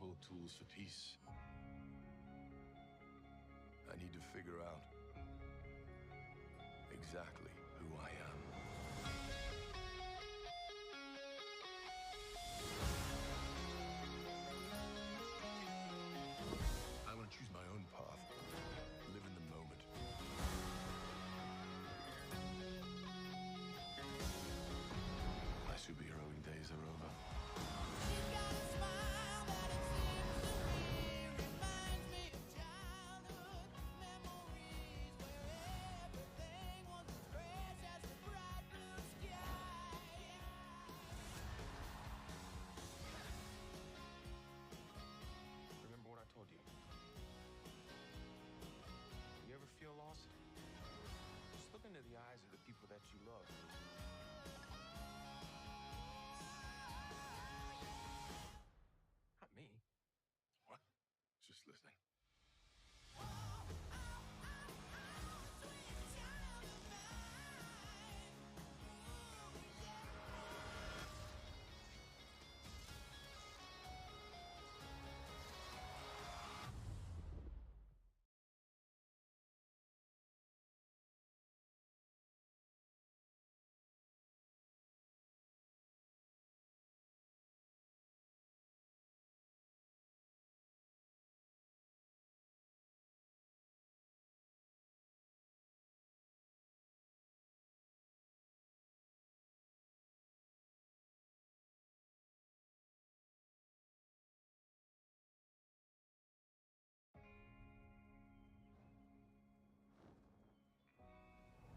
humble tools for peace. I need to figure out exactly who I am. I want to choose my own path, live in the moment. My superheroing days are over. Remember what I told you? You ever feel lost? Just look into the eyes of the people that you love. Not me. What? Just listening.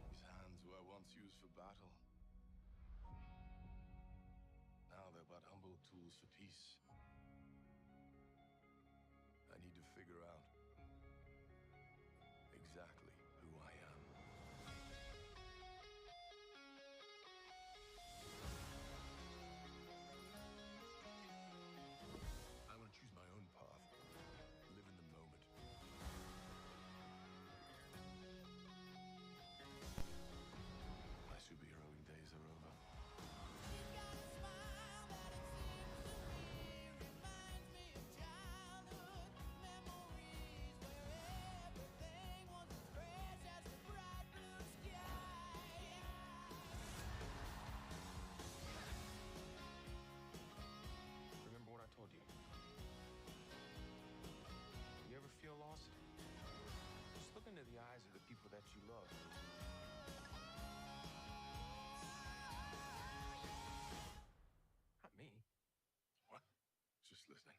These hands were once used for battle. Now they're but humble tools for peace. I need to figure out exactly who I am. I want to choose my own path, live in the moment. My superheroing days are over. Remember what I told you? You ever feel lost? Just look into the eyes of the people that you love. Not me. What? Just listening.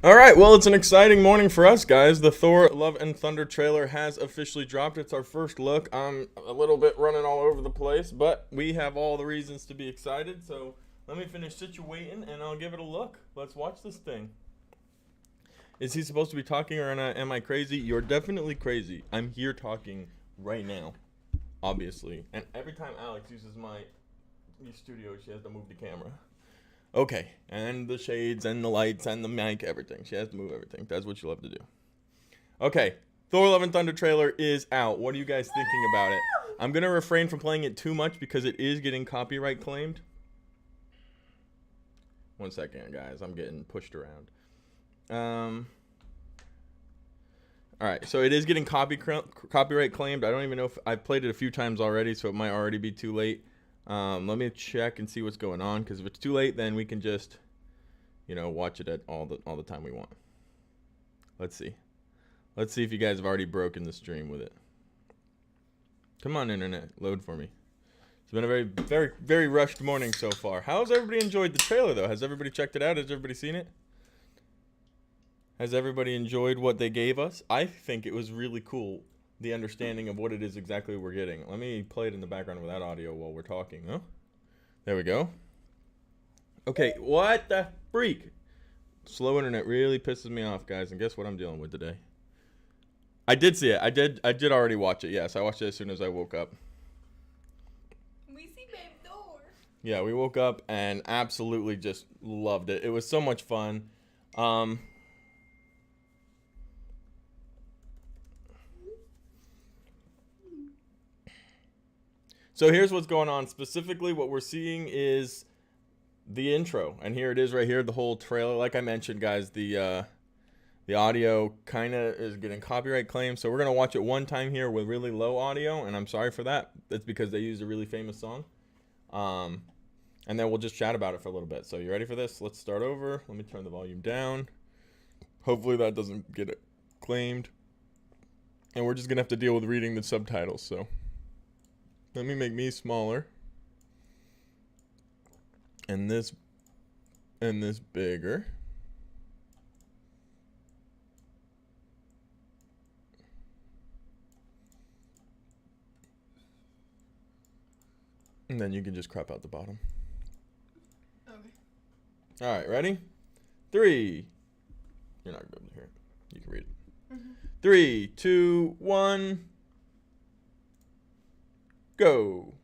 All right, well, it's an exciting morning for us, guys. The Thor Love and Thunder trailer has officially dropped. It's our first look. I'm a little bit running all over the place, but we have all the reasons to be excited. So let me finish situating, and I'll give it a look. Let's watch this thing. Is he supposed to be talking, or am I crazy? You're definitely crazy. I'm here talking right now, obviously. And every time Alex uses my studio, she has to move the camera. Okay, and the shades and the lights and the mic, everything. She has to move everything. That's what you love to do. Okay, Thor Love and Thunder trailer is out. What are you guys thinking about it? I'm going to refrain from playing it too much because it is getting copyright claimed. One second, guys. I'm getting pushed around. All right, so it is getting copyright claimed. I don't even know if I've played it a few times already, so it might already be too late. Let me check and see what's going on, because if it's too late, then we can just, watch it at all the time we want. Let's see. Let's see if you guys have already broken the stream with it. Come on, internet, load for me. It's been a very, very, very rushed morning so far. How's everybody enjoyed the trailer, though? Has everybody checked it out? Has everybody seen it? Has everybody enjoyed what they gave us? I think it was really cool, the understanding of what it is exactly we're getting. Let me play it in the background without audio while we're talking. Huh? There we go. Okay, what the freak? Slow internet really pisses me off, guys, and guess what I'm dealing with today? I did see it. I did already watch it. Yes, I watched it as soon as I woke up. We see Babe Thor. Yeah, we woke up and absolutely just loved it. It was so much fun. So here's what's going on. Specifically, what we're seeing is the intro, and here it is right here, the whole trailer. Like I mentioned, guys, the audio kind of is getting copyright claims, so we're gonna watch it one time here with really low audio, and I'm sorry for that. That's because they used a really famous song. And then we'll just chat about it for a little bit. So you ready for this? Let's start over. Let me turn the volume down. Hopefully that doesn't get it claimed. And we're just gonna have to deal with reading the subtitles. So let me make me smaller. And this bigger. And then you can just crop out the bottom. Okay. All right, ready? 3. You're not going to be able to hear it. You can read it. Mm-hmm. 3, 2, 1. Go.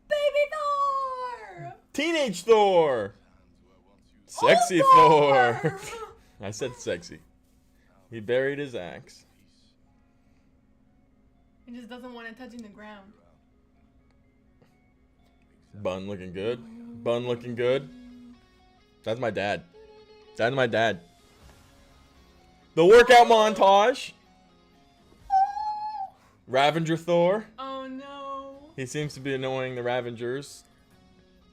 Baby Thor! Teenage Thor. Hands were once Sexy Oh, Thor. I said sexy. He buried his axe. He just doesn't want it touching the ground. Bun looking good. Bun looking good. That's my dad. That's my dad. The workout montage. Ravager Thor. Oh no. He seems to be annoying the Ravengers.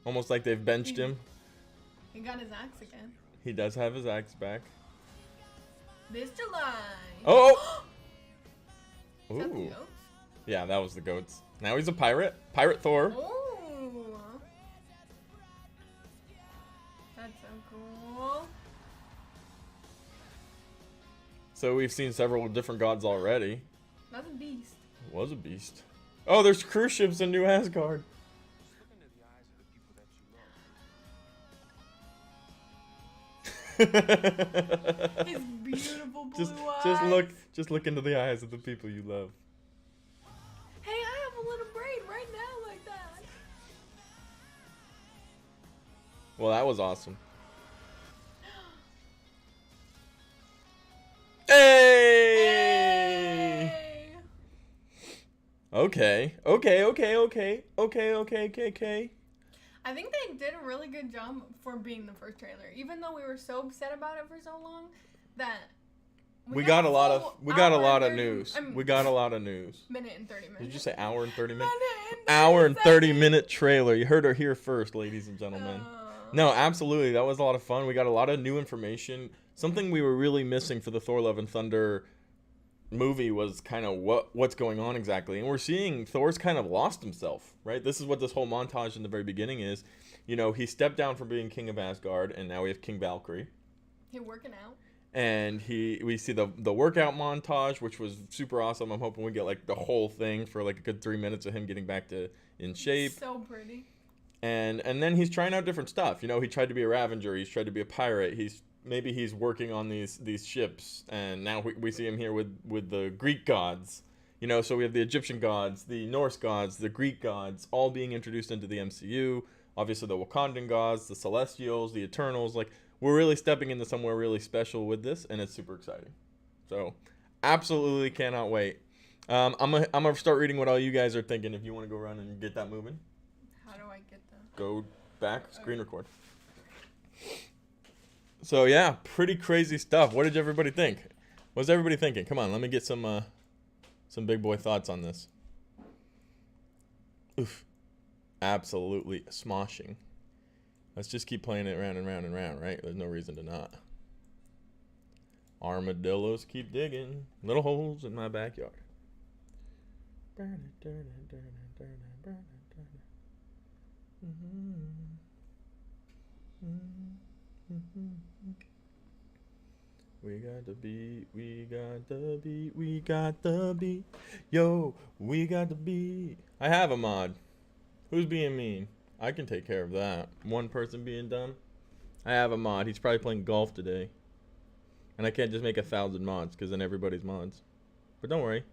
Almost like they've benched him. He got his axe again. He does have his axe back. This July. Oh! Is that the Ooh. goats? Yeah, that was the goats. Now he's a pirate. Pirate Thor. Ooh. That's so cool. So we've seen several different gods already. That's a beast. It was a beast. Oh, there's cruise ships in New Asgard. Look into the eyes of the people that you love. His beautiful blue eyes. just look into the eyes of the people you love. Hey, I have a little braid right now like that. Well, that was awesome. Hey! Hey. Okay. I think they did a really good job for being the first trailer. Even though we were so upset about it for so long, that We got a lot of full news. hour and 30 We got a lot of news. minute and 30 minutes. Did you say hour and 30 minutes? Minute and Hour and 30 seconds. minute trailer. You heard her here first, ladies and gentlemen. No, absolutely. That was a lot of fun. We got a lot of new information. Something we were really missing for the Thor Love and Thunder movie was kind of what's going on exactly. And we're seeing Thor's kind of lost himself, right? This is what this whole montage in the very beginning is. You know, he stepped down from being king of Asgard, and now we have King Valkyrie. He working out. And we see the workout montage, which was super awesome. I'm hoping we get like the whole thing for like a good 3 minutes of him getting back to in shape. So pretty. And then he's trying out different stuff. You know, he tried to be a Ravager. He's tried to be a pirate. Maybe he's working on these ships. And now we see him here with the Greek gods. You know, so we have the Egyptian gods, the Norse gods, the Greek gods, all being introduced into the MCU. Obviously, the Wakandan gods, the Celestials, the Eternals. Like, we're really stepping into somewhere really special with this, and it's super exciting. So, absolutely cannot wait. I'm gonna start reading what all you guys are thinking. If you want to go around and get that moving, How do I get the... go back, screen record. So yeah, pretty crazy stuff. What did everybody think? What's everybody thinking? Come on, let me get some big boy thoughts on this. Oof. Absolutely smoshing. Let's just keep playing it round and round and round, right? There's no reason to not. Armadillos keep digging little holes in my backyard. We got the beat, we got the beat, we got the beat. Yo, we got the beat. I have a mod. Who's being mean? I can take care of that. One person being dumb. I have a mod. He's probably playing golf today. And I can't just make 1,000 mods, because then everybody's mods. But don't worry.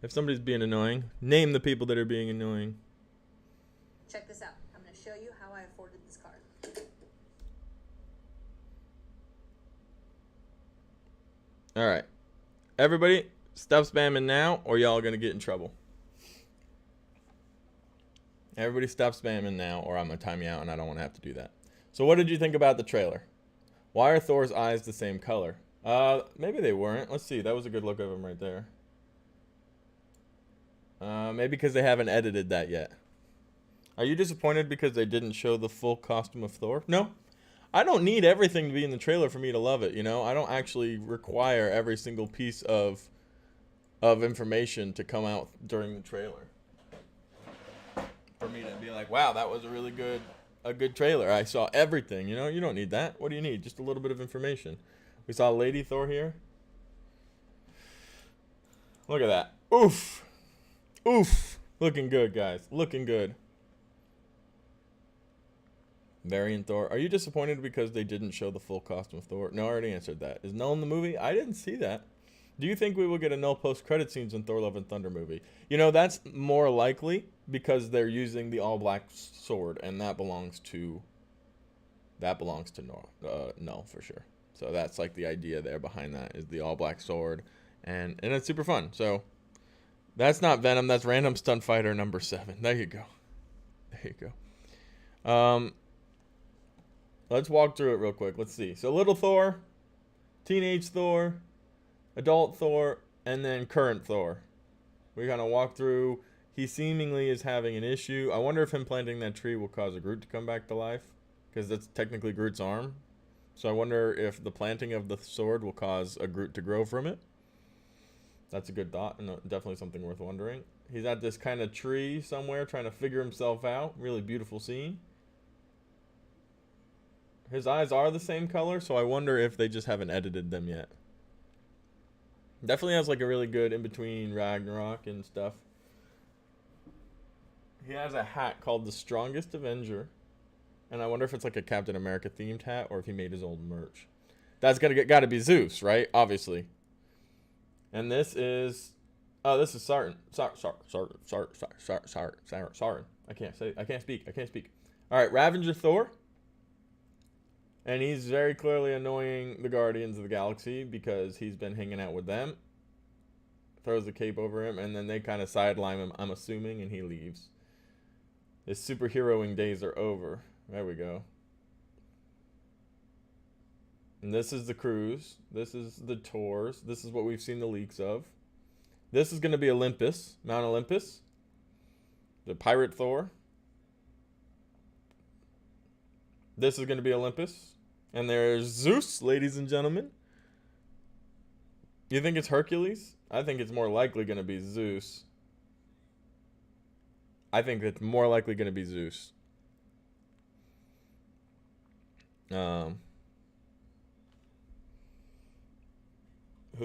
If somebody's being annoying, name the people that are being annoying. Check this out. I'm going to show you how I afforded this card. Alright. Everybody, stop spamming now, or y'all are going to get in trouble. Everybody stop spamming now, or I'm going to time you out, and I don't want to have to do that. So what did you think about the trailer? Why are Thor's eyes the same color? Maybe they weren't. Let's see. That was a good look of him right there. Maybe because they haven't edited that yet. Are you disappointed because they didn't show the full costume of Thor? No. I don't need everything to be in the trailer for me to love it, you know? I don't actually require every single piece of information to come out during the trailer. For me to be like, wow, that was a good trailer. I saw everything, you know? You don't need that. What do you need? Just a little bit of information. We saw Lady Thor here. Look at that. Oof. Oof. Looking good, guys. Looking good. Variant Thor. Are you disappointed because they didn't show the full costume of Thor? No, I already answered that. Is Null in the movie? I didn't see that. Do you think we will get a Null post-credit scenes in Thor Love and Thunder movie? You know, that's more likely because they're using the all-black sword, and that belongs to Null for sure. So that's like the idea there behind that is the all-black sword, and it's super fun. So that's not Venom. That's Random Stunt Fighter number 7. There you go. There you go. Let's walk through it real quick. Let's see. So little Thor, teenage Thor, adult Thor, and then current Thor. We're going to walk through. He seemingly is having an issue. I wonder if him planting that tree will cause a Groot to come back to life, because that's technically Groot's arm. So I wonder if the planting of the sword will cause a Groot to grow from it. That's a good thought, and definitely something worth wondering. He's at this kind of tree somewhere trying to figure himself out. Really beautiful scene. His eyes are the same color, so I wonder if they just haven't edited them yet. Definitely has like a really good in-between Ragnarok and stuff. He has a hat called the Strongest Avenger. And I wonder if it's like a Captain America themed hat or if he made his old merch. That's gotta be Zeus, right? Obviously. And this is Sarn. Sarn. I can't speak. Alright, Ravager Thor. And he's very clearly annoying the Guardians of the Galaxy because he's been hanging out with them. Throws the cape over him, and then they kind of sideline him, I'm assuming, and he leaves. His superheroing days are over. There we go. And this is the cruise. This is the tours. This is what we've seen the leaks of. This is going to be Olympus, Mount Olympus. The Pirate Thor. This is going to be Olympus. And there's Zeus, ladies and gentlemen. You think it's Hercules? I think it's more likely going to be Zeus. I think it's more likely going to be Zeus. Who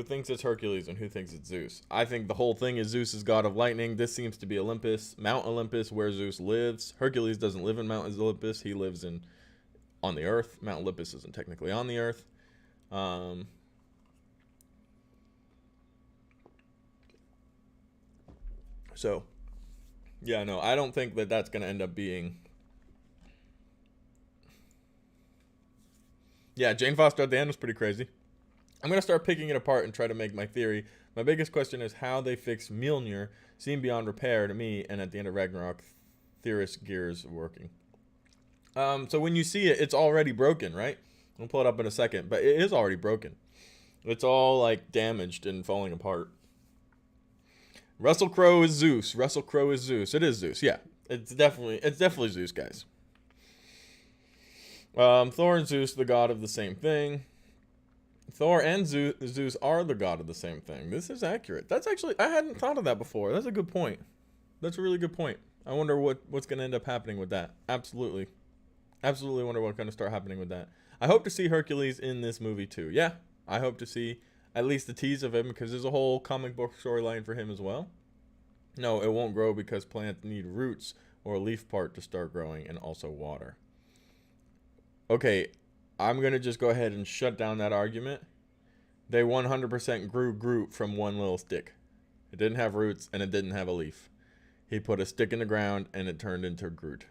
thinks it's Hercules and who thinks it's Zeus? I think the whole thing is Zeus is god of lightning. This seems to be Olympus, Mount Olympus, where Zeus lives. Hercules doesn't live in Mount Olympus. He lives on the earth. Mount Olympus isn't technically on the earth. So, yeah, no, I don't think that that's going to end up being... Yeah, Jane Foster at the end was pretty crazy. I'm going to start picking it apart and try to make my theory. My biggest question is how they fix Mjolnir seemed beyond repair to me, and at the end of Ragnarok, theorist gears working. So when you see it, it's already broken, right? I'll pull it up in a second, but it is already broken. It's all like damaged and falling apart. Russell Crowe is Zeus. Russell Crowe is Zeus. It is Zeus. Yeah, it's definitely Zeus, guys. Thor and Zeus, the god of the same thing. Thor and Zeus are the god of the same thing. This is accurate. That's actually, I hadn't thought of that before. That's a good point. That's a really good point. I wonder what's going to end up happening with that. Absolutely. Absolutely wonder what's going to start happening with that. I hope to see Hercules in this movie too. Yeah, I hope to see at least a tease of him because there's a whole comic book storyline for him as well. No, it won't grow because plants need roots or a leaf part to start growing and also water. Okay, I'm going to just go ahead and shut down that argument They 100% grew Groot from one little stick. It didn't have roots and it didn't have a leaf. He put a stick in the ground and it turned into Groot.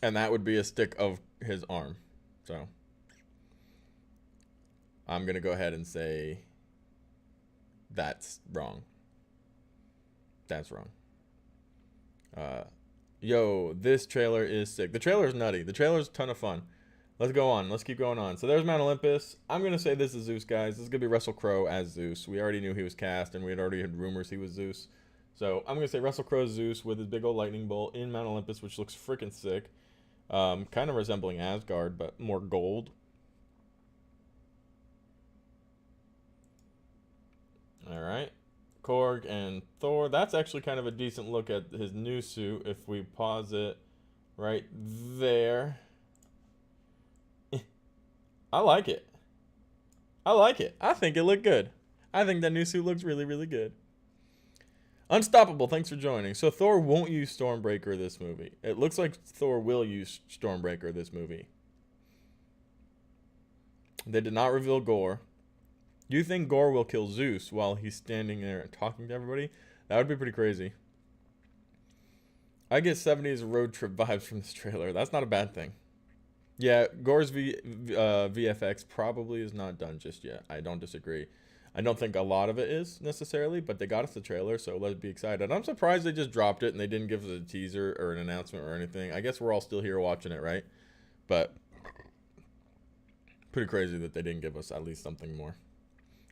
And that would be a stick of his arm. So I'm going to go ahead and say that's wrong. That's wrong. Yo, this trailer is sick. The trailer is nutty. The trailer is a ton of fun. Let's go on. Let's keep going on. So there's Mount Olympus. I'm going to say this is Zeus, guys. This is going to be Russell Crowe as Zeus. We already knew he was cast, and we had already had rumors he was Zeus. So I'm going to say Russell Crowe's Zeus with his big old lightning bolt in Mount Olympus, which looks freaking sick. Kind of resembling Asgard, but more gold. All right. Korg and Thor. That's actually kind of a decent look at his new suit if we pause it right there. I like it. I like it. I think it looked good. I think that new suit looks really, really good. Unstoppable, thanks for joining. So Thor won't use Stormbreaker this movie. It looks like Thor will use Stormbreaker this movie. They did not reveal Gore. Do you think Gore will kill Zeus while he's standing there and talking to everybody? That would be pretty crazy. I get 70s road trip vibes from this trailer. That's not a bad thing. Yeah, Gore's VFX probably is not done just yet. I don't disagree. I don't think a lot of it is necessarily, but they got us the trailer, so let's be excited. I'm surprised they just dropped it and they didn't give us a teaser or an announcement or anything. I guess we're all still here watching it, right? But pretty crazy that they didn't give us at least something more.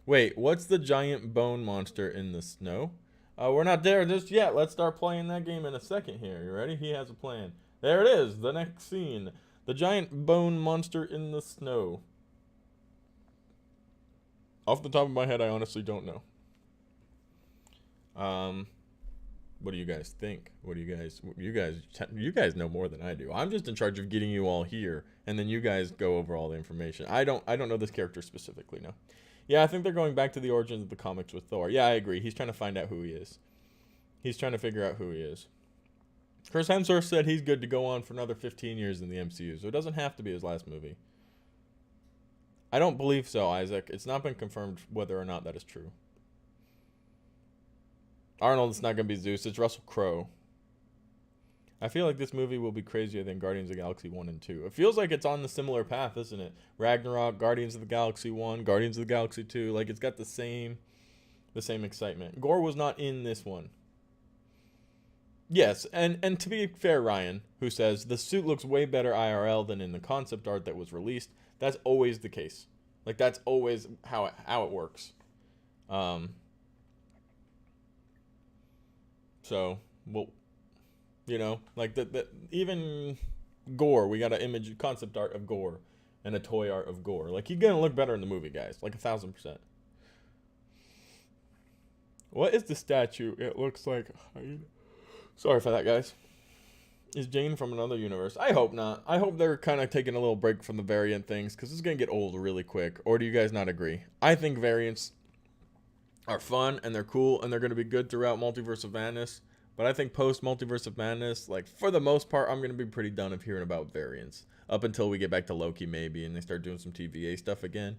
Wait, what's the giant bone monster in the snow? We're not there just yet. Let's start playing that game in a second here. You ready? He has a plan. There it is, the next scene. The giant bone monster in the snow. Off the top of my head, I honestly don't know. What do you guys think? What do you guys know more than I do. I'm just in charge of getting you all here, and then you guys go over all the information. I don't know this character specifically, no. Yeah, I think they're going back to the origins of the comics with Thor. Yeah, I agree. He's trying to find out who he is. He's trying to figure out who he is. Chris Hemsworth said he's good to go on for another 15 years in the MCU, so it doesn't have to be his last movie. I don't believe so, Isaac. It's not been confirmed whether or not that is true. Arnold's not going to be Zeus. It's Russell Crowe. I feel like this movie will be crazier than Guardians of the Galaxy 1 and 2. It feels like it's on the similar path, isn't it? Ragnarok, Guardians of the Galaxy 1, Guardians of the Galaxy 2. Like, it's got the same excitement. Gore was not in this one. Yes, and to be fair, Ryan, who says, the suit looks way better IRL than in the concept art that was released. That's always the case. Like, that's always how it works. So, well, you know, like even Gore, we got an image concept art of Gore and a toy art of Gore. Like, he's gonna look better in the movie, guys. Like 1,000%. What is the statue? It looks like. Sorry for that, guys. Is Jane from another universe? I hope not. I hope they're kind of taking a little break from the variant things, because it's going to get old really quick. Or do you guys not agree? I think variants are fun, and they're cool, and they're going to be good throughout Multiverse of Madness. But I think post Multiverse of Madness, like, for the most part, I'm going to be pretty done of hearing about variants. Up until we get back to Loki, maybe, and they start doing some TVA stuff again.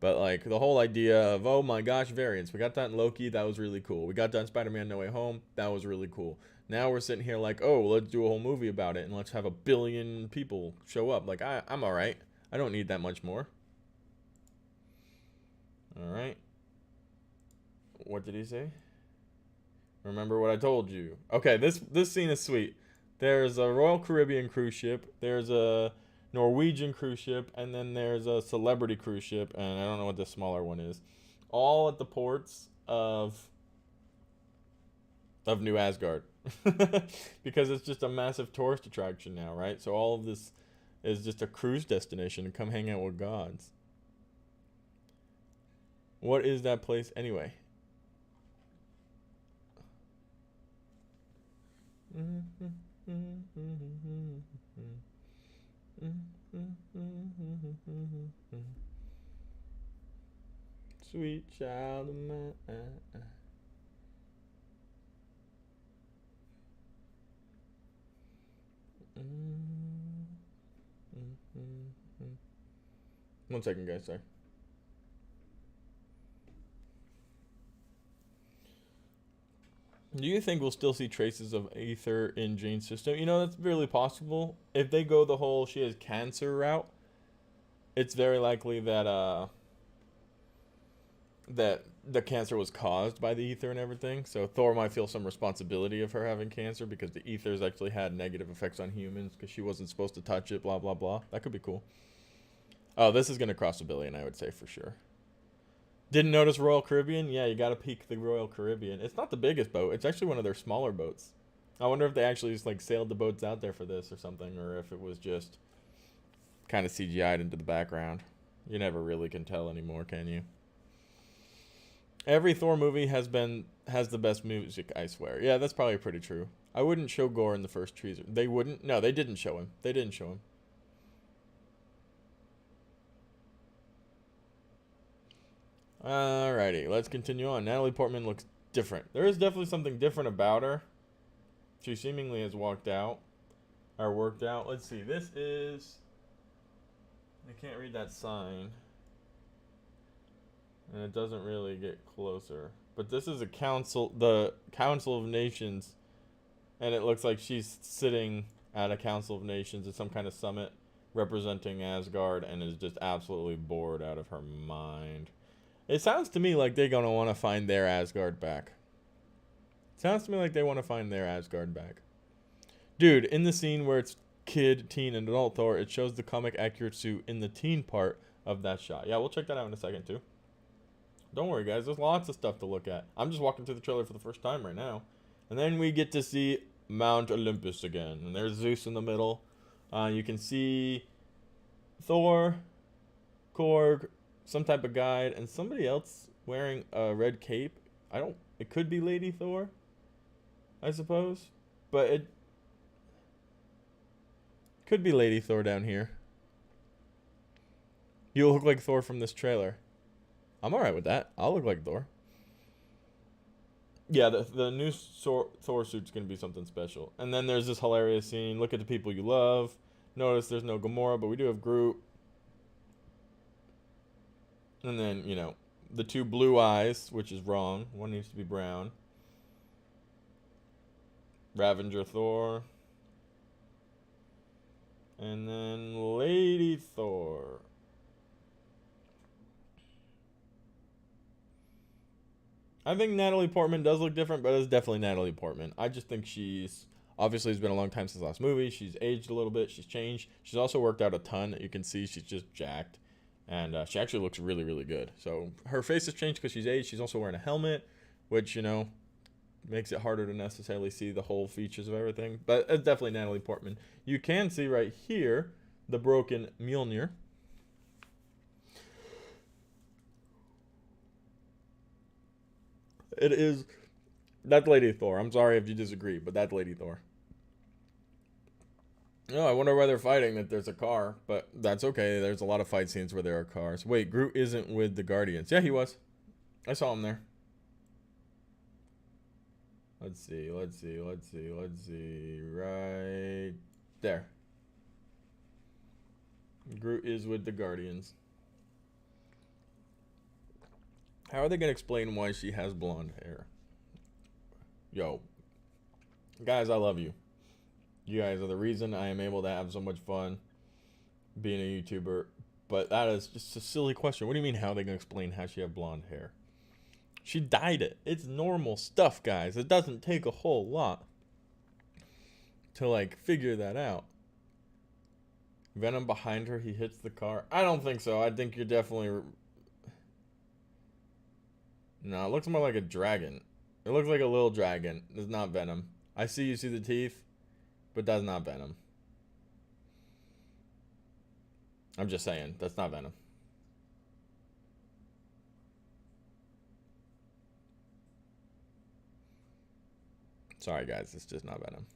But, like, the whole idea of, oh my gosh, variants. We got that in Loki. That was really cool. We got that in Spider-Man No Way Home. That was really cool. Now we're sitting here like, oh, let's do a whole movie about it, and let's have 1 billion people show up. Like, I'm all right. I don't need that much more. All right. What did he say? Remember what I told you. Okay, this scene is sweet. There's a Royal Caribbean cruise ship. There's a Norwegian cruise ship, and then there's a Celebrity cruise ship, and I don't know what the smaller one is. All at the ports of New Asgard. Because it's just a massive tourist attraction now, right? So all of this is just a cruise destination to come hang out with gods. What is that place anyway? Sweet child of mine. One second, guys, sorry. Do you think we'll still see traces of Aether in Jane's system? You know, that's really possible. If they go the whole she has cancer route, it's very likely that that the cancer was caused by the Aether and everything. So Thor might feel some responsibility of her having cancer because the Aethers actually had negative effects on humans because she wasn't supposed to touch it, blah, blah, blah. That could be cool. Oh, this is going to cross $1 billion, I would say, for sure. Didn't notice Royal Caribbean? Yeah, you got to peek the Royal Caribbean. It's not the biggest boat. It's actually one of their smaller boats. I wonder if they actually just like sailed the boats out there for this or something, or if it was just kind of CGI'd into the background. You never really can tell anymore, can you? Every Thor movie has the best music, I swear. Yeah, that's probably pretty true. I wouldn't show Gore in the first teaser. They wouldn't? No, they didn't show him. They didn't show him. Alrighty, let's continue on. Natalie Portman looks different. There is definitely something different about her. She seemingly has walked out. Or worked out. Let's see. This is... I can't read that sign. And it doesn't really get closer. But this is the Council of Nations. And it looks like she's sitting at a Council of Nations at some kind of summit representing Asgard and is just absolutely bored out of her mind. It sounds to me like they're going to want to find their Asgard back. Sounds to me like they want to find their Asgard back. Dude, in the scene where it's kid, teen, and adult Thor, it shows the comic accurate suit in the teen part of that shot. Yeah, we'll check that out in a second, too. Don't worry, guys. There's lots of stuff to look at. I'm just walking through the trailer for the first time right now. And then we get to see Mount Olympus again. And there's Zeus in the middle. You can see Thor, Korg, some type of guide, and somebody else wearing a red cape. It could be Lady Thor, I suppose. But it could be Lady Thor down here. You'll look like Thor from this trailer. I'm alright with that. I'll look like Thor. Yeah, the new Thor suit's going to be something special. And then there's this hilarious scene. Look at the people you love. Notice there's no Gamora, but we do have Groot. And then, you know, the two blue eyes, which is wrong. One needs to be brown. Ravager Thor. And then Lady Thor. I think Natalie Portman does look different, but it's definitely Natalie Portman. I just think she's... Obviously, it's been a long time since the last movie. She's aged a little bit. She's changed. She's also worked out a ton. You can see she's just jacked. And she actually looks really, really good. So her face has changed because she's aged. She's also wearing a helmet, which, you know, makes it harder to necessarily see the whole features of everything. But it's definitely Natalie Portman. You can see right here the broken Mjolnir. It is... That's Lady Thor. I'm sorry if you disagree, but that's Lady Thor. Oh, I wonder why they're fighting that there's a car, but that's okay. There's a lot of fight scenes where there are cars. Wait, Groot isn't with the Guardians. Yeah, he was. I saw him there. Let's see. Right there. Groot is with the Guardians. How are they going to explain why she has blonde hair? Yo. Guys, I love you. You guys are the reason I am able to have so much fun being a YouTuber. But that is just a silly question. What do you mean, how are they going to explain how she had blonde hair? She dyed it. It's normal stuff, guys. It doesn't take a whole lot to, like, figure that out. Venom behind her, he hits the car. I don't think so. I think you're definitely... No, it looks more like a dragon. It looks like a little dragon. It's not Venom. I see you see the teeth, but that's not Venom. I'm just saying, that's not Venom. Sorry, guys, it's just not Venom.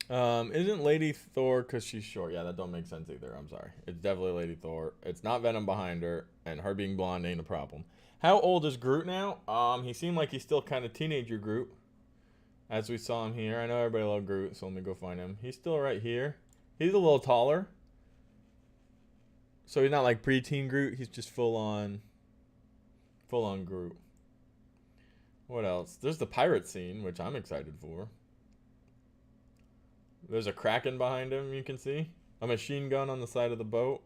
Isn't Lady Thor because she's short? Yeah, that don't make sense either. I'm sorry. It's definitely Lady Thor. It's not Venom behind her, and her being blonde ain't a problem. How old is Groot now? He seemed like he's still kind of teenager Groot, as we saw him here. I know everybody loved Groot, so let me go find him. He's still right here. He's a little taller. So he's not like preteen Groot. He's just full on Full on Groot. What else? There's the pirate scene, which I'm excited for. There's a Kraken behind him, you can see. A machine gun on the side of the boat.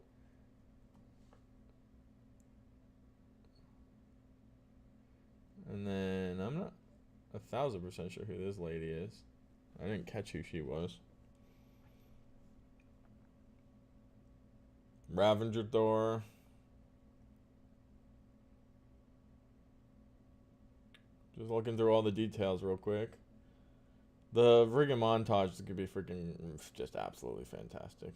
And then I'm not 1,000% sure who this lady is. I didn't catch who she was. Ravager Thor. Just looking through all the details real quick. The friggin' montage is gonna be freaking just absolutely fantastic.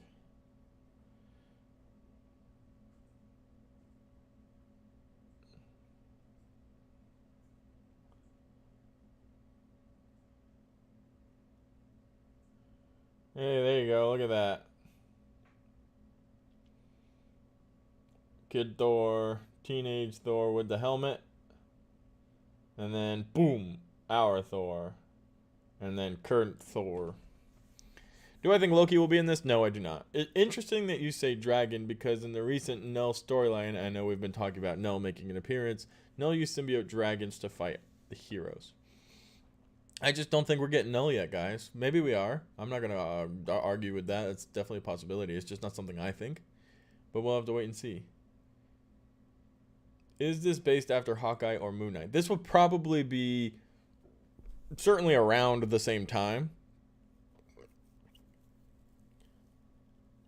Hey, there you go. Look at that. Kid Thor, teenage Thor with the helmet. And then, boom, our Thor. And then current Thor. Do I think Loki will be in this? No, I do not. Interesting that you say dragon, because in the recent Null storyline, I know we've been talking about Null making an appearance. Null used symbiote dragons to fight the heroes. I just don't think we're getting Null yet, guys. Maybe we are. I'm not going to argue with that. It's definitely a possibility. It's just not something I think. But we'll have to wait and see. Is this based after Hawkeye or Moon Knight? This will probably be certainly around the same time.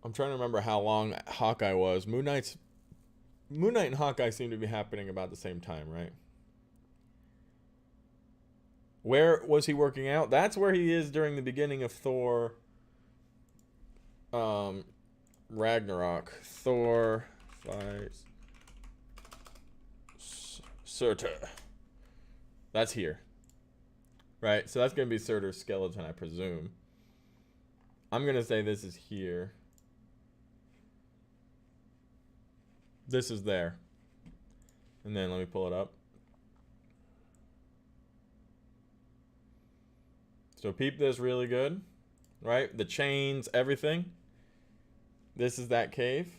I'm trying to remember how long Hawkeye was. Moon Knight and Hawkeye seem to be happening about the same time, right? Where was he working out? That's where he is during the beginning of Thor Ragnarok. Thor fights Surtur. That's here. Right? So that's going to be Surtur's skeleton, I presume. I'm going to say this is here. This is there. And then let me pull it up. So peep this really good. Right? The chains, everything. This is that cave.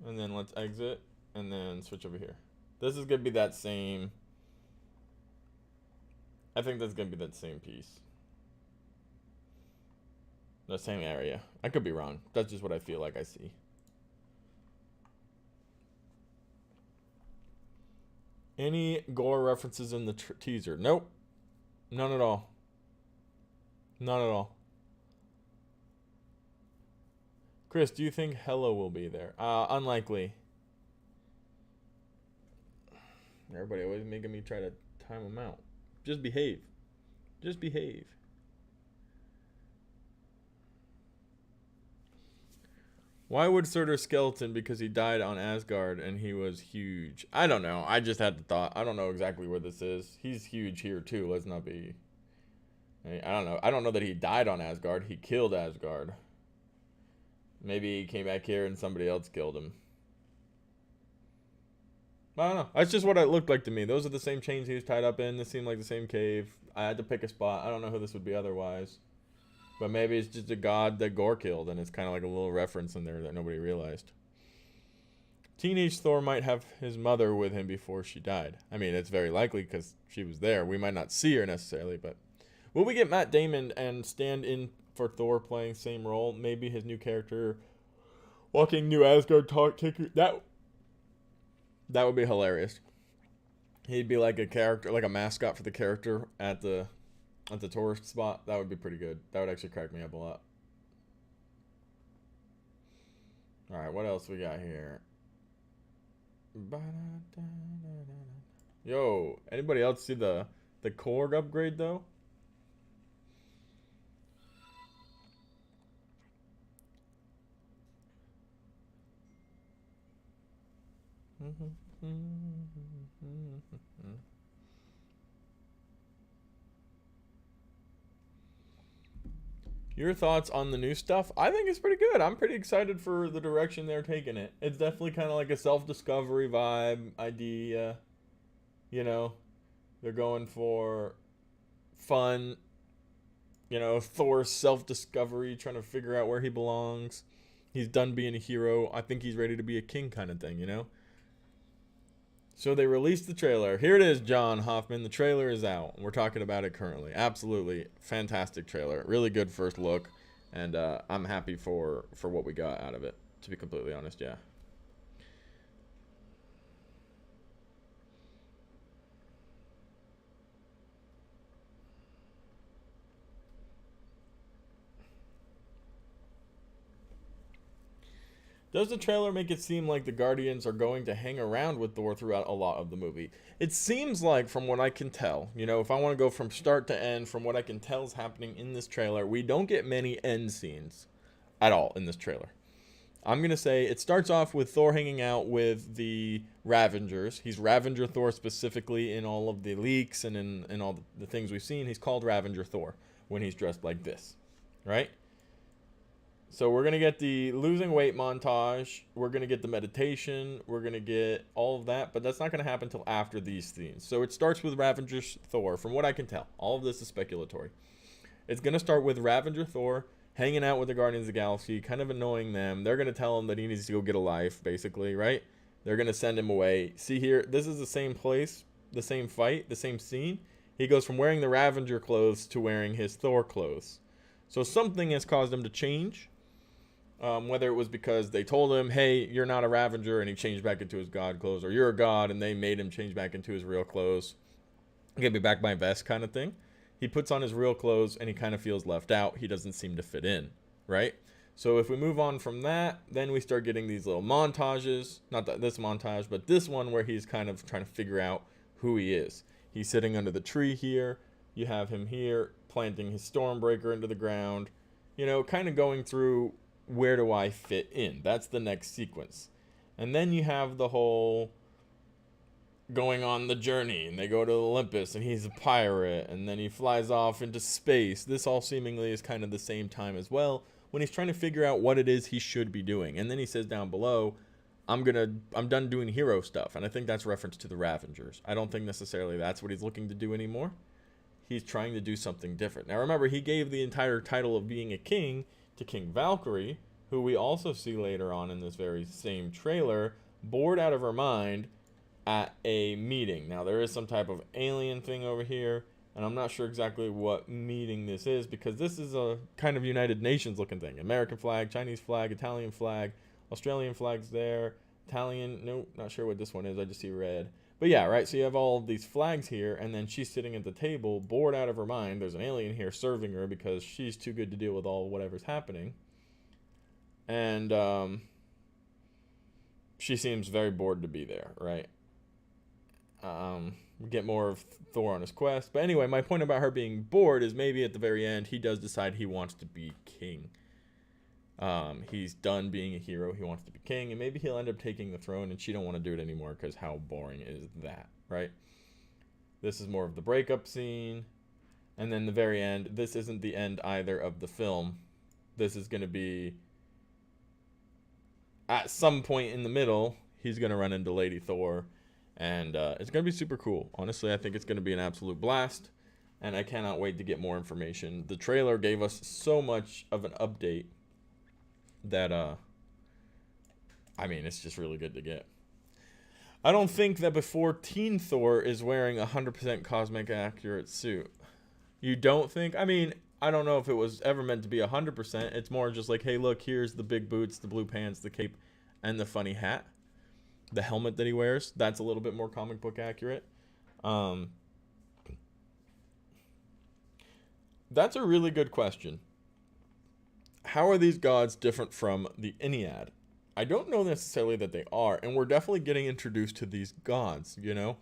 And then let's exit. And then switch over here. This is going to be that same... I think that's going to be that same piece. The same area. I could be wrong. That's just what I feel like I see. Any gore references in the teaser? Nope. None at all. None at all. Chris, do you think Hello will be there? Unlikely. Everybody always making me try to time them out. Just behave. Just behave. Why would Surtur skeleton? Because he died on Asgard and he was huge. I don't know. I just had the thought. I don't know exactly where this is. He's huge here too. Let's not be... I don't know. I don't know that he died on Asgard. He killed Asgard. Maybe he came back here and somebody else killed him. I don't know. That's just what it looked like to me. Those are the same chains he was tied up in. This seemed like the same cave. I had to pick a spot. I don't know who this would be otherwise. But maybe it's just a god that Gore killed, and it's kind of like a little reference in there that nobody realized. Teenage Thor might have his mother with him before she died. I mean, it's very likely because she was there. We might not see her necessarily, but... Will we get Matt Damon and stand in for Thor playing same role? Maybe his new character walking New Asgard that would be hilarious. He'd be like a character, like a mascot for the character at the tourist spot. That would be pretty good. That would actually crack me up a lot. Alright, what else we got here? Yo, anybody else see the Korg upgrade though? Your thoughts on the new stuff? I think it's pretty good. I'm pretty excited for the direction they're taking it. It's definitely kind of like a self-discovery vibe idea. You know, they're going for fun. You know, Thor's self-discovery, trying to figure out where he belongs. He's done being a hero. I think he's ready to be a king kind of thing, you know? So they released the trailer. Here it is, John Hoffman. The trailer is out. We're talking about it currently. Absolutely fantastic trailer. Really good first look. And I'm happy for what we got out of it, to be completely honest, yeah. Does the trailer make it seem like the Guardians are going to hang around with Thor throughout a lot of the movie? It seems like, from what I can tell, you know, if I want to go from start to end, from what I can tell is happening in this trailer, we don't get many end scenes at all in this trailer. I'm going to say it starts off with Thor hanging out with the Ravengers. He's Ravenger Thor specifically in all of the leaks and in all the things we've seen. He's called Ravenger Thor when he's dressed like this, right? So we're going to get the losing weight montage. We're going to get the meditation. We're going to get all of that. But that's not going to happen until after these scenes. So it starts with Ravenger Thor, from what I can tell. All of this is speculatory. It's going to start with Ravenger Thor hanging out with the Guardians of the Galaxy, kind of annoying them. They're going to tell him that he needs to go get a life, basically, right? They're going to send him away. See here, this is the same place, the same fight, the same scene. He goes from wearing the Ravenger clothes to wearing his Thor clothes. So something has caused him to change. Whether it was because they told him, hey, you're not a Ravenger, and he changed back into his god clothes, or you're a god, and they made him change back into his real clothes. Give me back my vest kind of thing. He puts on his real clothes, and he kind of feels left out. He doesn't seem to fit in, right? So if we move on from that, then we start getting these little montages. Not that this montage, but this one where he's kind of trying to figure out who he is. He's sitting under the tree here. You have him here planting his Stormbreaker into the ground. You know, kind of going through, where do I fit in? That's the next sequence. And then you have the whole going on the journey, and they go to Olympus, and he's a pirate, and then he flies off into space. This all seemingly is kind of the same time as well, when he's trying to figure out what it is he should be doing. And then he says down below, I'm done doing hero stuff. And I think that's reference to the Ravengers. I don't think necessarily that's what he's looking to do anymore. He's trying to do something different. Now remember, he gave the entire title of being a king to King Valkyrie, who we also see later on in this very same trailer, bored out of her mind at a meeting. Now there is some type of alien thing over here, and I'm not sure exactly what meeting this is, because this is a kind of United Nations looking thing. American flag, Chinese flag, Italian flag, Australian flags there, Italian, nope, not sure what this one is, I just see red. But yeah, right, so you have all of these flags here, and then she's sitting at the table, bored out of her mind. There's an alien here serving her because she's too good to deal with all whatever's happening. And she seems very bored to be there, right? We get more of Thor on his quest. But anyway, my point about her being bored is maybe at the very end, he does decide he wants to be king. He's done being a hero. He wants to be king. And maybe he'll end up taking the throne, and she don't want to do it anymore because how boring is that, right? This is more of the breakup scene. And then the very end, this isn't the end either of the film. This is going to be, at some point in the middle, he's going to run into Lady Thor. And it's going to be super cool. Honestly, I think it's going to be an absolute blast. And I cannot wait to get more information. The trailer gave us so much of an update that, I mean, it's just really good to get. I don't think that before Teen Thor is wearing a 100% cosmic accurate suit. You don't think? I mean, I don't know if it was ever meant to be 100%. It's more just like, hey, look, here's the big boots, the blue pants, the cape, and the funny hat. The helmet that he wears, that's a little bit more comic book accurate. That's a really good question. How are these gods different from the Ennead? I don't know necessarily that they are, and we're definitely getting introduced to these gods, you know?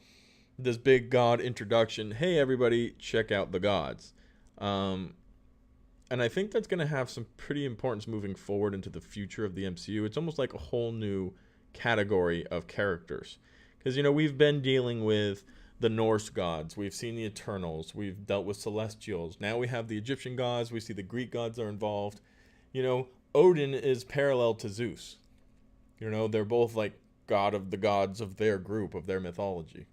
This big god introduction, hey everybody, check out the gods. And I think that's going to have some pretty importance moving forward into the future of the MCU. It's almost like a whole new category of characters, because you know we've been dealing with the Norse gods, we've seen the Eternals, we've dealt with Celestials, now we have the Egyptian gods, we see the Greek gods are involved. You know, Odin is parallel to Zeus. You know, they're both like god of the gods of their group, of their mythology.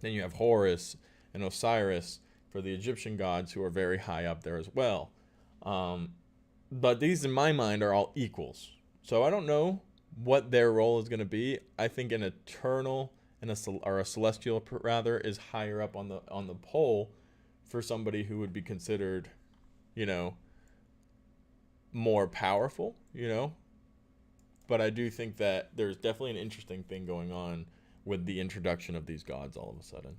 Then you have Horus and Osiris for the Egyptian gods, who are very high up there as well. But these in my mind are all equals, so I don't know what their role is going to be. I think an eternal and a celestial rather is higher up on the pole for somebody who would be considered, you know, more powerful, you know. But I do think that there's definitely an interesting thing going on with the introduction of these gods all of a sudden.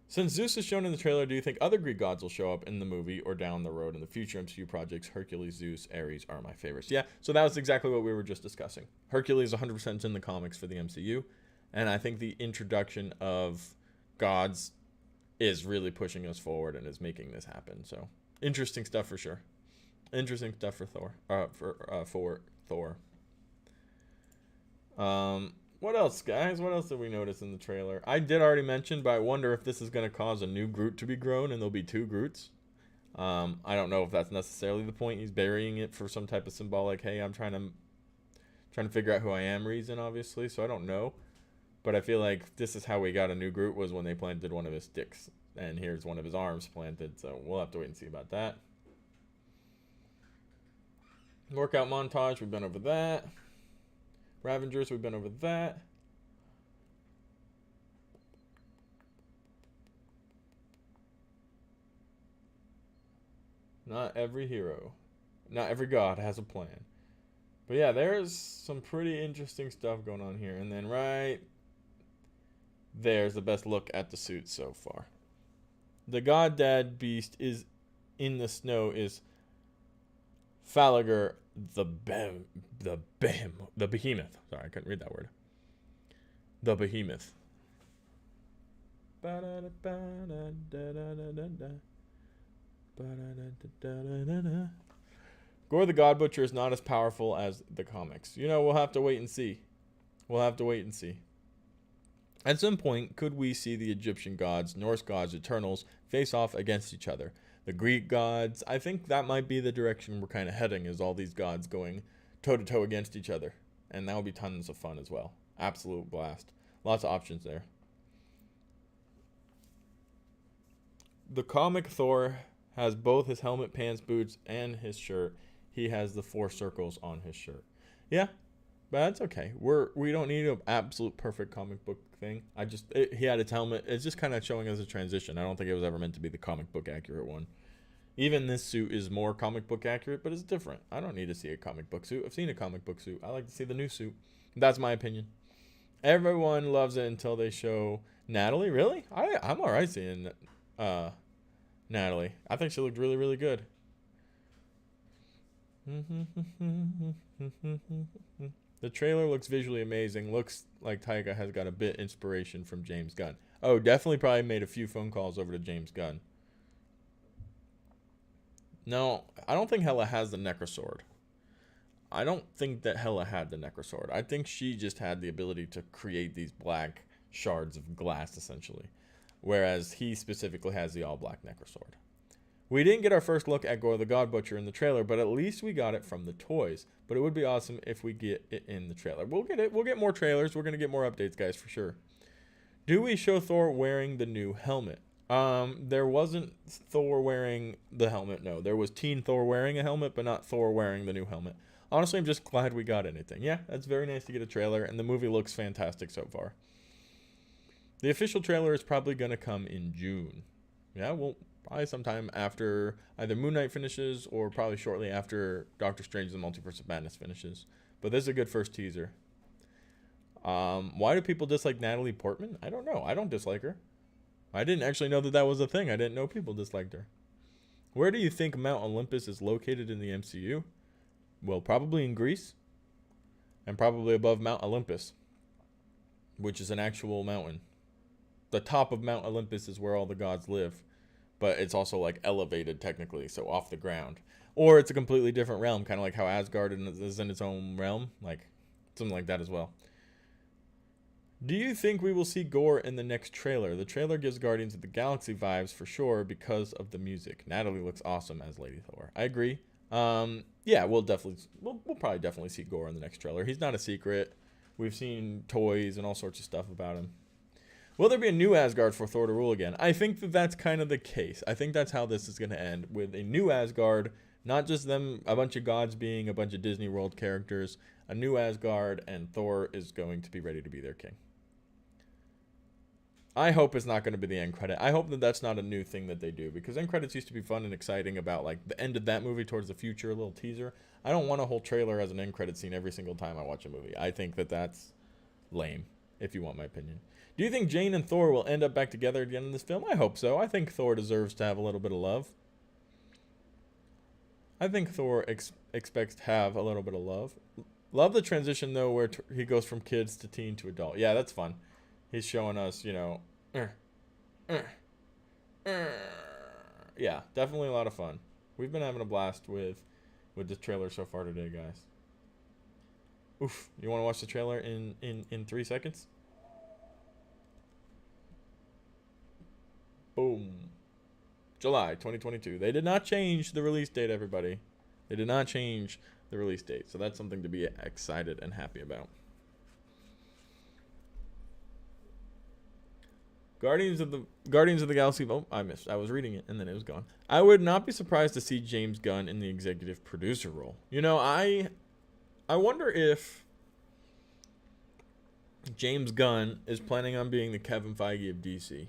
Since Zeus is shown in the trailer, do you think other Greek gods will show up in the movie or down the road in the future MCU projects? Hercules, Zeus, Ares are my favorites. Yeah, so that was exactly what we were just discussing. Hercules 100% in the comics for the MCU, and I think the introduction of gods is really pushing us forward and is making this happen. So interesting stuff for sure. Interesting stuff for Thor. For Thor. What else, guys? What else did we notice in the trailer? I did already mention, but I wonder if this is going to cause a new Groot to be grown and there'll be two Groots. I don't know if that's necessarily the point. He's burying it for some type of symbolic, hey, I'm trying to figure out who I am reason, obviously. So I don't know. But I feel like this is how we got a new Groot, was when they planted one of his sticks. And here's one of his arms planted. So we'll have to wait and see about that. Workout montage, we've been over that. Ravengers, we've been over that. Not every hero, not every god has a plan. But yeah, there's some pretty interesting stuff going on here. And then right there's the best look at the suit so far. The god dad beast is in the snow is Falager the behemoth. Sorry, I couldn't read that word. The behemoth. Gore the God Butcher is not as powerful as the comics. You know, we'll have to wait and see. We'll have to wait and see. At some point, could we see the Egyptian gods, Norse gods, Eternals face off against each other? The Greek gods, I think that might be the direction we're kind of heading, is all these gods going toe-to-toe against each other. And that would be tons of fun as well. Absolute blast. Lots of options there. The comic Thor has both his helmet, pants, boots, and his shirt. He has the 4 circles on his shirt. Yeah, but that's okay. We don't need an absolute perfect comic book thing. He had his helmet. It's just kind of showing us a transition. I don't think it was ever meant to be the comic book accurate one. Even this suit is more comic book accurate, but it's different. I don't need to see a comic book suit. I've seen a comic book suit. I like to see the new suit. That's my opinion. Everyone loves it until they show Natalie. Really? I'm all right seeing Natalie. I think she looked really, really good. The trailer looks visually amazing. Looks like Taika has got a bit inspiration from James Gunn. Oh, definitely probably made a few phone calls over to James Gunn. No, I don't think Hela has the Necrosword. I don't think that Hela had the Necrosword. I think she just had the ability to create these black shards of glass, essentially. Whereas he specifically has the all-black Necrosword. We didn't get our first look at Gore the God Butcher in the trailer, but at least we got it from the toys. But it would be awesome if we get it in the trailer. We'll get it. We'll get more trailers. We're going to get more updates, guys, for sure. Do we show Thor wearing the new helmet? There wasn't Thor wearing the helmet, no. There was Teen Thor wearing a helmet, but not Thor wearing the new helmet. Honestly, I'm just glad we got anything. Yeah, that's very nice to get a trailer, and the movie looks fantastic so far. The official trailer is probably going to come in June. Yeah, well, probably sometime after either Moon Knight finishes or probably shortly after Doctor Strange the Multiverse of Madness finishes. But this is a good first teaser. Why do people dislike Natalie Portman? I don't know. I don't dislike her. I didn't actually know that was a thing. I didn't know people disliked her. Where do you think Mount Olympus is located in the MCU? Well, probably in Greece. And probably above Mount Olympus, which is an actual mountain. The top of Mount Olympus is where all the gods live. But it's also like elevated technically, so off the ground. Or it's a completely different realm, kind of like how Asgard is in its own realm. Like something like that as well. Do you think we will see Gore in the next trailer? The trailer gives Guardians of the Galaxy vibes for sure because of the music. Natalie looks awesome as Lady Thor. I agree. Yeah, we'll probably definitely see Gore in the next trailer. He's not a secret. We've seen toys and all sorts of stuff about him. Will there be a new Asgard for Thor to rule again? I think that's kind of the case. I think that's how this is going to end, with a new Asgard, not just them, a bunch of gods being a bunch of Disney World characters, a new Asgard, and Thor is going to be ready to be their king. I hope it's not going to be the end credit. I hope that that's not a new thing that they do, because end credits used to be fun and exciting about like the end of that movie towards the future, a little teaser. I don't want a whole trailer as an end credit scene every single time I watch a movie. I think that that's lame, if you want my opinion. Do you think Jane and Thor will end up back together at the end of this film? I hope so. I think Thor deserves to have a little bit of love. I think Thor expects to have a little bit of love. Love the transition, though, where he goes from kids to teen to adult. Yeah, that's fun. He's showing us, you know... Yeah, definitely a lot of fun. We've been having a blast with this trailer so far today, guys. Oof. You want to watch the trailer in 3 seconds? Boom. July 2022. They did not change the release date, everybody. They did not change the release date. So that's something to be excited and happy about. Guardians of the Galaxy. Oh, I missed. I was reading it and then it was gone. I would not be surprised to see James Gunn in the executive producer role. You know, I wonder if James Gunn is planning on being the Kevin Feige of DC.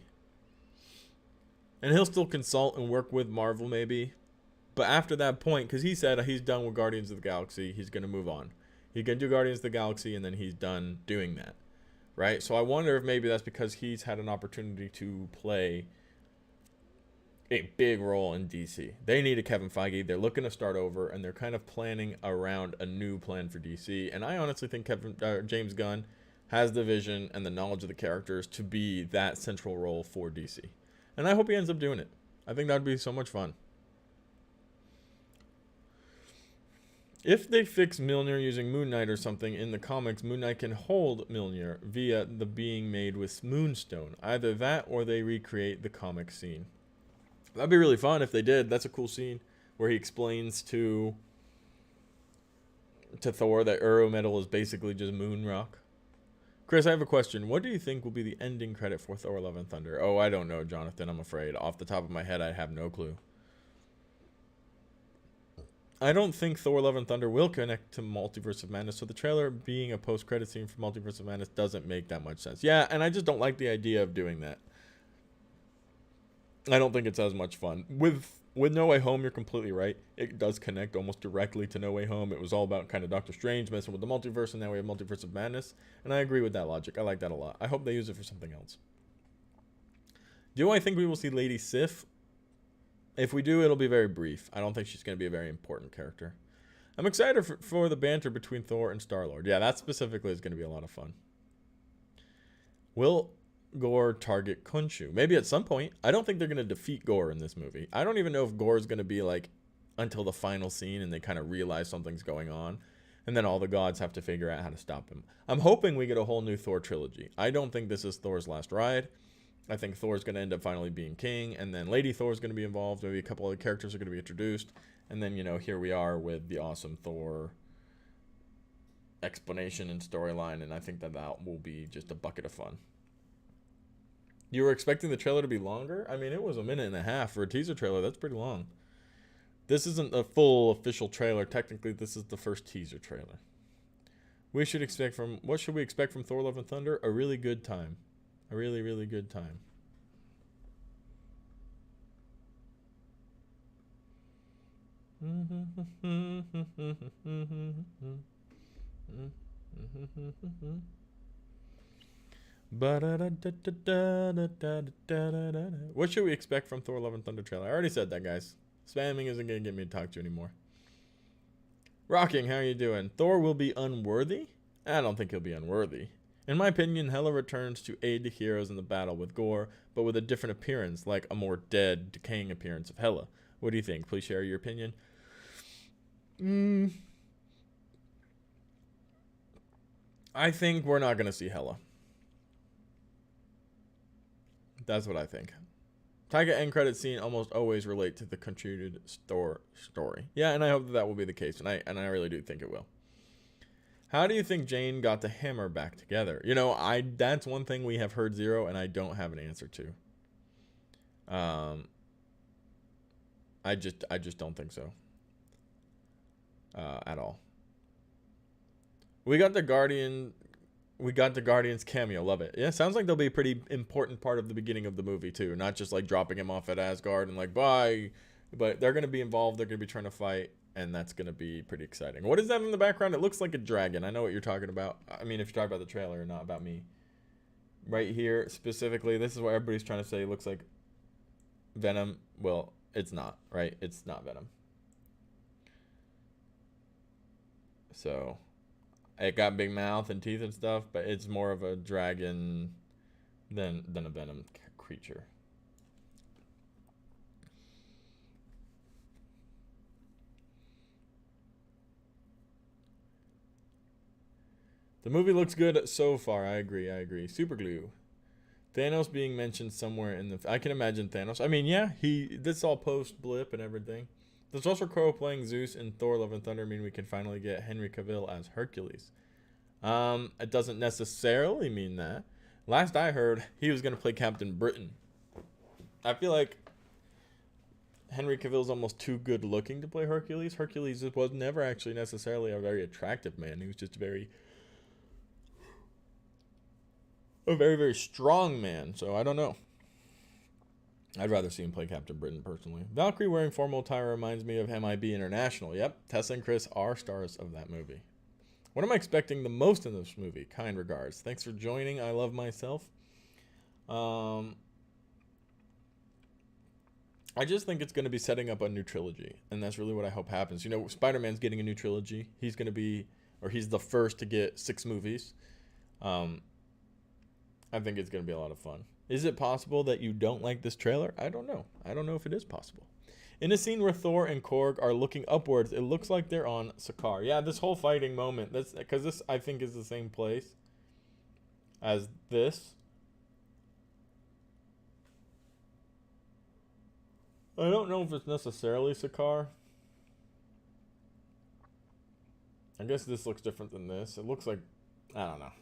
And he'll still consult and work with Marvel maybe. But after that point, because he said he's done with Guardians of the Galaxy, he's going to move on. He can do Guardians of the Galaxy and then he's done doing that. Right? So I wonder if maybe that's because he's had an opportunity to play a big role in DC. They need a Kevin Feige. They're looking to start over, and they're kind of planning around a new plan for DC. And I honestly think James Gunn has the vision and the knowledge of the characters to be that central role for DC. And I hope he ends up doing it. I think that would be so much fun. If they fix Mjolnir using Moon Knight or something in the comics, Moon Knight can hold Mjolnir via the being made with Moonstone. Either that or they recreate the comic scene. That'd be really fun if they did. That's a cool scene where he explains to Thor that Euro Metal is basically just moon rock. Chris, I have a question. What do you think will be the ending credit for Thor Love and Thunder? Oh, I don't know, Jonathan, I'm afraid. Off the top of my head, I have no clue. I don't think Thor Love and Thunder will connect to Multiverse of Madness, so the trailer being a post-credit scene for Multiverse of Madness doesn't make that much sense. Yeah, and I just don't like the idea of doing that. I don't think it's as much fun. With No Way Home, you're completely right. It does connect almost directly to No Way Home. It was all about kind of Doctor Strange messing with the multiverse, and now we have Multiverse of Madness. And I agree with that logic. I like that a lot. I hope they use it for something else. Do I think we will see Lady Sif? If we do, it'll be very brief. I don't think she's going to be a very important character. I'm excited for the banter between Thor and Star-Lord. Yeah, that specifically is going to be a lot of fun. Will Gore target Khonshu? Maybe at some point. I don't think they're going to defeat Gore in this movie. I don't even know if Gore is going to be like until the final scene and they kind of realize something's going on. And then all the gods have to figure out how to stop him. I'm hoping we get a whole new Thor trilogy. I don't think this is Thor's last ride. I think Thor's going to end up finally being king, and then Lady Thor's going to be involved. Maybe a couple other characters are going to be introduced, and then, you know, here we are with the awesome Thor explanation and storyline, and I think that will be just a bucket of fun. You were expecting the trailer to be longer? I mean, it was 1.5 minutes for a teaser trailer. That's pretty long. This isn't a full official trailer. Technically, this is the first teaser trailer. What should we expect from Thor Love and Thunder? A really good time. A really, really good time. What should we expect from Thor Love and Thunder trailer? I already said that, guys. Spamming isn't going to get me to talk to you anymore. Rocking, how are you doing? Thor will be unworthy? I don't think he'll be unworthy. In my opinion, Hela returns to aid the heroes in the battle with Gore, but with a different appearance, like a more dead, decaying appearance of Hela. What do you think? Please share your opinion. I think we're not going to see Hela. That's what I think. Taika end credit scene almost always relate to the contributed story. Yeah, and I hope that will be the case, and I really do think it will. How do you think Jane got the hammer back together? You know, that's one thing we have heard zero, and I don't have an answer to. I just don't think so. At all. We got the Guardian we got the Guardians cameo. Love it. Yeah, sounds like they'll be a pretty important part of the beginning of the movie too. Not just like dropping him off at Asgard and like bye, but they're gonna be involved. They're gonna be trying to fight, and that's gonna be pretty exciting. What is that in the background? It looks like a dragon. I know what you're talking about. I mean, if you talk about the trailer, not about me. Right here specifically, this is what everybody's trying to say. It looks like Venom. Well, it's not. Right? It's not Venom. So. It got big mouth and teeth and stuff, but it's more of a dragon than a venom creature. The movie looks good so far. I agree. Super glue. Thanos being mentioned somewhere in the... I can imagine Thanos. I mean, yeah, this all post-blip and everything. Does Russell Crowe playing Zeus in Thor Love and Thunder mean we can finally get Henry Cavill as Hercules? It doesn't necessarily mean that. Last I heard, he was going to play Captain Britain. I feel like Henry Cavill's almost too good looking to play Hercules. Hercules was never actually necessarily a very attractive man. He was just a very, very strong man. So I don't know. I'd rather see him play Captain Britain personally. Valkyrie wearing formal attire reminds me of MIB International. Yep, Tessa and Chris are stars of that movie. What am I expecting the most in this movie? Kind regards. Thanks for joining. I love myself. I just think it's going to be setting up a new trilogy, and that's really what I hope happens. You know, Spider-Man's getting a new trilogy. He's going to be, or he's the first to get 6 movies. I think it's going to be a lot of fun. Is it possible that you don't like this trailer? I don't know. I don't know if it is possible. In a scene where Thor and Korg are looking upwards, it looks like they're on Sakaar. Yeah, this whole fighting moment, that's because this, I think, is the same place as this. I don't know if it's necessarily Sakaar. I guess this looks different than this. It looks like, I don't know.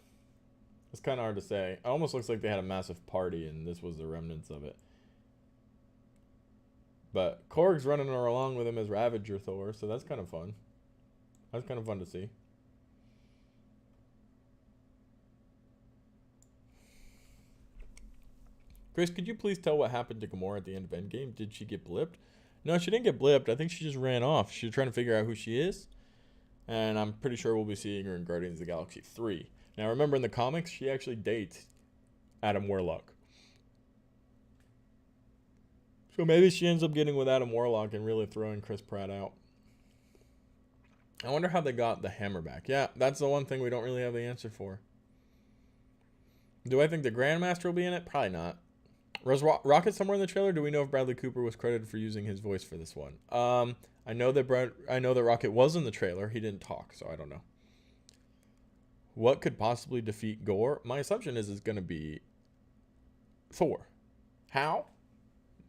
It's kind of hard to say. It almost looks like they had a massive party and this was the remnants of it. But Korg's running along with him as Ravager Thor, so that's kind of fun. That's kind of fun to see. Chris, could you please tell what happened to Gamora at the end of Endgame? Did she get blipped? No, she didn't get blipped. I think she just ran off. She was trying to figure out who she is. And I'm pretty sure we'll be seeing her in Guardians of the Galaxy 3. Now, remember in the comics, she actually dates Adam Warlock. So maybe she ends up getting with Adam Warlock and really throwing Chris Pratt out. I wonder how they got the hammer back. Yeah, that's the one thing we don't really have the answer for. Do I think the Grandmaster will be in it? Probably not. Was Rocket somewhere in the trailer? Do we know if Bradley Cooper was credited for using his voice for this one? I know that Rocket was in the trailer. He didn't talk, so I don't know. What could possibly defeat Gore? My assumption is it's going to be Thor. How?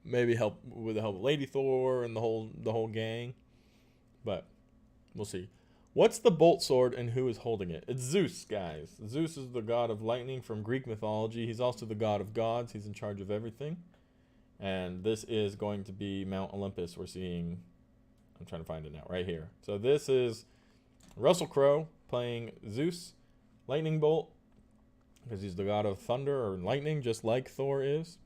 Maybe help with the help of Lady Thor and the whole gang. But we'll see. What's the bolt sword and who is holding it? It's Zeus, guys. Zeus is the god of lightning from Greek mythology. He's also the god of gods. He's in charge of everything. And this is going to be Mount Olympus. We're seeing, I'm trying to find it now, right here. So this is Russell Crowe playing Zeus, lightning bolt, because he's the god of thunder or lightning, just like Thor is.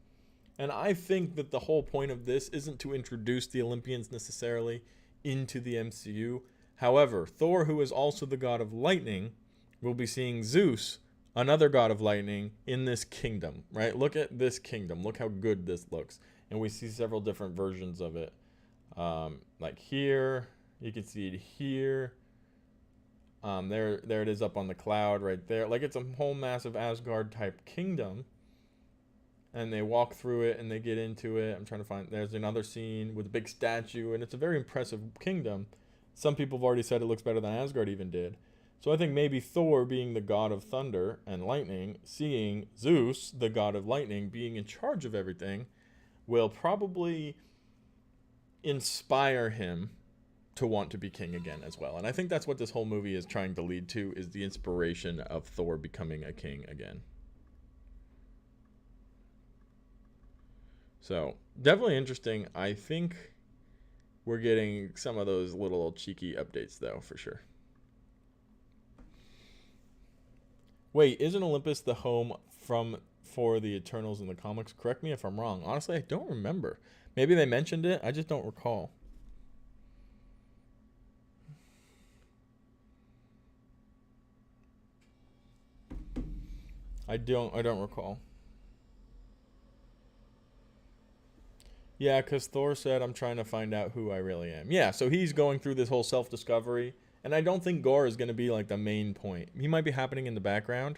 And I think that the whole point of this isn't to introduce the Olympians necessarily into the MCU. However, Thor, who is also the god of lightning, will be seeing Zeus, another god of lightning, in this kingdom, right? Look at this kingdom. Look how good this looks. And we see several different versions of it. Like here, you can see it here. There it is up on the cloud right there. Like it's a whole massive Asgard type kingdom. And they walk through it and they get into it. I'm trying to find, there's another scene with a big statue, and it's a very impressive kingdom. Some people have already said it looks better than Asgard even did. So I think maybe Thor, being the god of thunder and lightning, seeing Zeus, the god of lightning, being in charge of everything, will probably inspire him to want to be king again as well. And I think that's what this whole movie is trying to lead to, is the inspiration of Thor becoming a king again. So, definitely interesting. I think we're getting some of those little cheeky updates, though, for sure. Wait, isn't Olympus the home for the Eternals in the comics? Correct me if I'm wrong. Honestly, I don't remember. Maybe they mentioned it. I just don't recall. I don't recall. Yeah, because Thor said, I'm trying to find out who I really am. Yeah, so he's going through this whole self-discovery. And I don't think Gore is going to be, like, the main point. He might be happening in the background.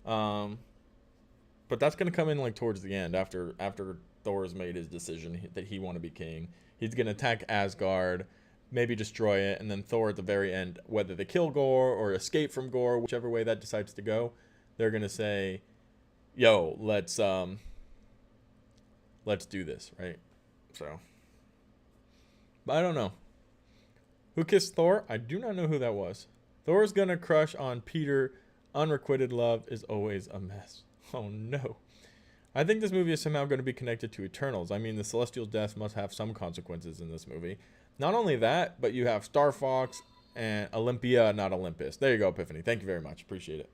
But that's going to come in, like, towards the end. After Thor's made his decision that he want to be king. He's going to attack Asgard. Maybe destroy it. And then Thor at the very end, whether they kill Gore or escape from Gore, whichever way that decides to go, they're going to say, yo, let's do this, right? So, but I don't know. Who kissed Thor? I do not know who that was. Thor's gonna crush on Peter. Unrequited love is always a mess. Oh no. I think this movie is somehow going to be connected to Eternals. I mean, the Celestial's death must have some consequences in this movie. Not only that, but you have Star Fox and Olympia, not Olympus. There you go, Epiphany. Thank you very much. Appreciate it.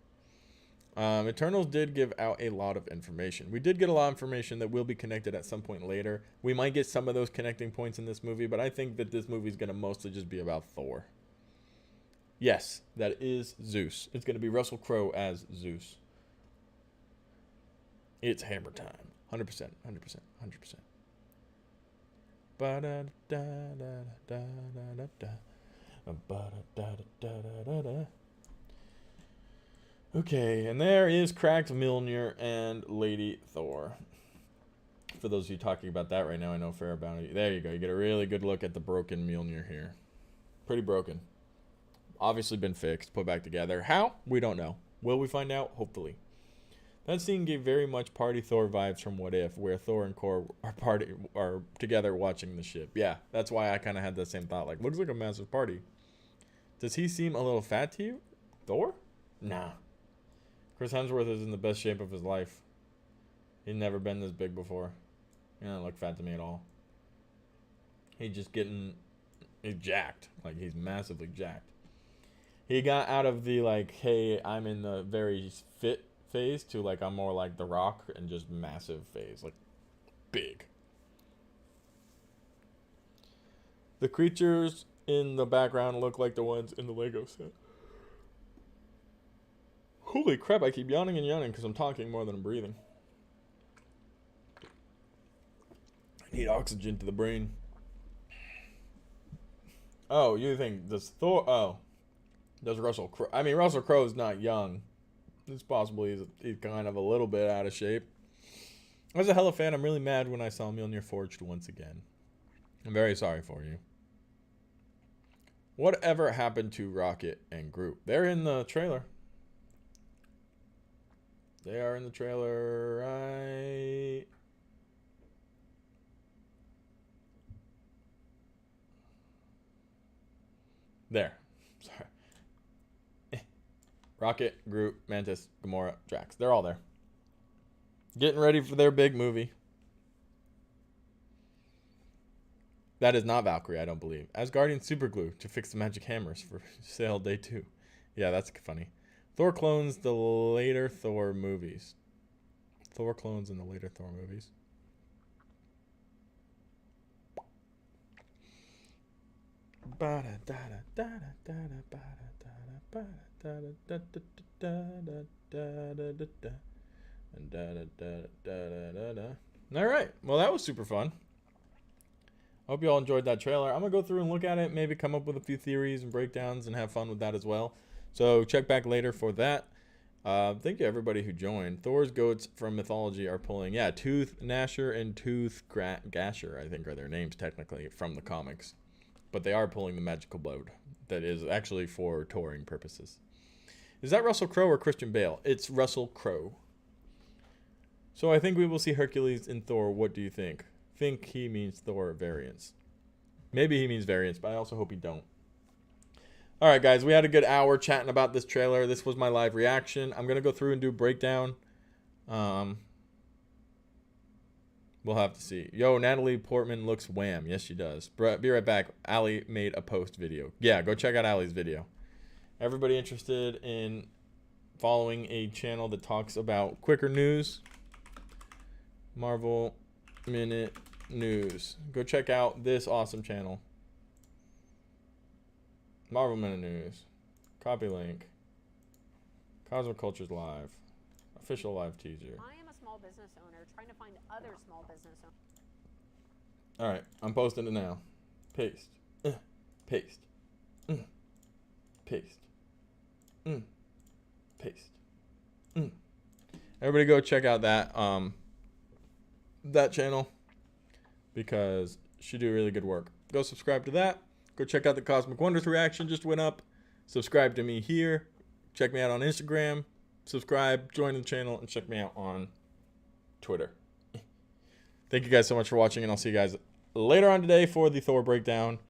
Eternals did give out a lot of information. We did get a lot of information that will be connected at some point later. We might get some of those connecting points in this movie, but I think that this movie is going to mostly just be about Thor. Yes, that is Zeus. It's going to be Russell Crowe as Zeus. It's hammer time. 100%, 100%, 100%. Ba-da-da-da-da-da-da-da. Ba-da-da-da-da-da-da. Okay, and there is cracked Mjolnir and Lady Thor. For those of you talking about that right now, I know a fair amount. There you go. You get a really good look at the broken Mjolnir here. Pretty broken. Obviously been fixed, put back together. How? We don't know. Will we find out? Hopefully. That scene gave very much Party Thor vibes from What If, where Thor and Korg are together watching the ship. Yeah, that's why I kind of had the same thought. Like, looks like a massive party. Does he seem a little fat to you? Thor? Nah. Chris Hemsworth is in the best shape of his life. He's never been this big before. He doesn't look fat to me at all. He's jacked. Like, he's massively jacked. He got out of the, like, hey, I'm in the very fit phase to, like, I'm more like The Rock and just massive phase. Like, big. The creatures in the background look like the ones in the Lego set. Holy crap, I keep yawning and yawning because I'm talking more than I'm breathing. I need oxygen to the brain. Oh, you think does Thor... Oh. Does Russell Crowe... I mean, Russell Crowe's not young. It's possible he's kind of a little bit out of shape. As a hella fan, I'm really mad when I saw Mjolnir forged once again. I'm very sorry for you. Whatever happened to Rocket and Groot? They're in the trailer. They are in the trailer right... there. Sorry. Rocket, Groot, Mantis, Gamora, Drax. They're all there. Getting ready for their big movie. That is not Valkyrie, I don't believe. Asgardian superglue to fix the magic hammers for sale day 2. Yeah, that's funny. Thor clones the later Thor movies. Thor clones in the later Thor movies. All right. Well, that was super fun. I hope you all enjoyed that trailer. I'm going to go through and look at it, maybe come up with a few theories and breakdowns and have fun with that as well. So check back later for that. Thank you everybody who joined. Thor's goats from mythology are pulling, Tooth Gnasher and Tooth Gasher, I think are their names technically from the comics. But they are pulling the magical boat that is actually for touring purposes. Is that Russell Crowe or Christian Bale? It's Russell Crowe. So I think we will see Hercules in Thor. What do you think? Think he means Thor variants. Maybe he means variants, but I also hope he don't. All right, guys, we had a good hour chatting about this trailer. This was my live reaction. I'm going to go through and do a breakdown. We'll have to see. Yo, Natalie Portman looks wham. Yes, she does. Be right back. Allie made a post video. Yeah, go check out Allie's video. Everybody interested in following a channel that talks about quicker news. Marvel Minute News. Go check out this awesome channel. Marvel Minute News. Copy link. Cosmic Cultures Live. Official live teaser. I am a small business owner trying to find other small business owners. Alright, I'm posting it now. Paste. Paste. Paste. Paste. Everybody go check out that channel because she do really good work. Go subscribe to that. Go check out the Cosmic Wonders reaction just went up. Subscribe to me here. Check me out on Instagram. Subscribe, join the channel, and check me out on Twitter. Thank you guys so much for watching, and I'll see you guys later on today for the Thor breakdown.